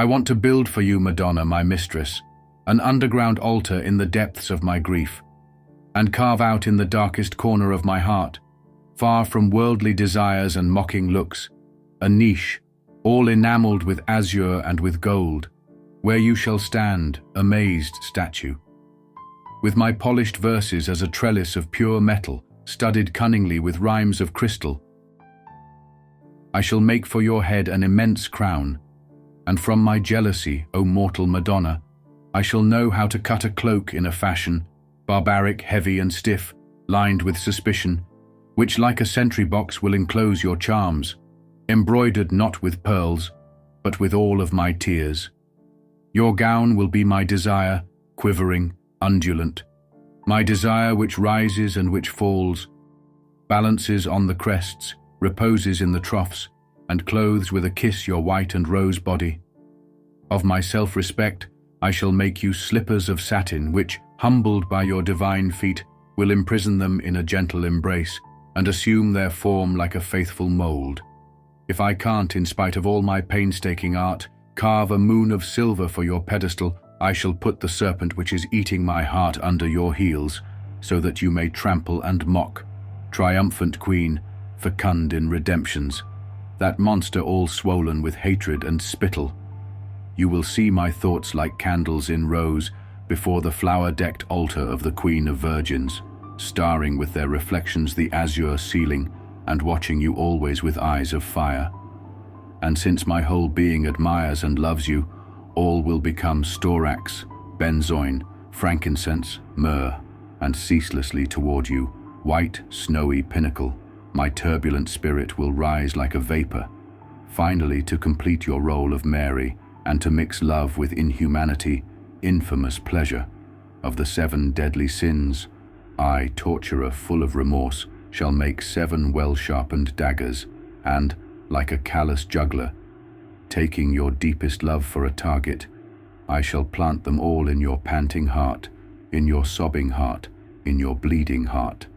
I want to build for you, Madonna, my mistress, an underground altar in the depths of my grief, and carve out in the darkest corner of my heart, far from worldly desires and mocking looks, a niche, all enameled with azure and with gold, where you shall stand, amazed statue. With my polished verses as a trellis of pure metal, studded cunningly with rhymes of crystal, I shall make for your head an immense crown, and from my jealousy, O mortal Madonna, I shall know how to cut a cloak in a fashion, barbaric, heavy and stiff, lined with suspicion, which like a sentry box will enclose your charms, embroidered not with pearls, but with all of my tears. Your gown will be my desire, quivering, undulant, my desire which rises and which falls, balances on the crests, reposes in the troughs, and clothes with a kiss your white and rose body. Of my self-respect, I shall make you slippers of satin which, humbled by your divine feet, will imprison them in a gentle embrace and assume their form like a faithful mold. If I can't, in spite of all my painstaking art, carve a moon of silver for your pedestal, I shall put the serpent which is eating my heart under your heels, so that you may trample and mock, triumphant queen, fecund in redemptions, that monster all swollen with hatred and spittle. You will see my thoughts like candles in rows before the flower-decked altar of the Queen of Virgins, starring with their reflections the azure ceiling and watching you always with eyes of fire. And since my whole being admires and loves you, all will become storax, benzoin, frankincense, myrrh, and ceaselessly toward you, white, snowy pinnacle, my turbulent spirit will rise like a vapor, finally to complete your role of Mary and to mix love with inhumanity, infamous pleasure. Of the 7 deadly sins, I, torturer full of remorse, shall make 7 well-sharpened daggers, and, like a callous juggler, taking your deepest love for a target, I shall plant them all in your panting heart, in your sobbing heart, in your bleeding heart.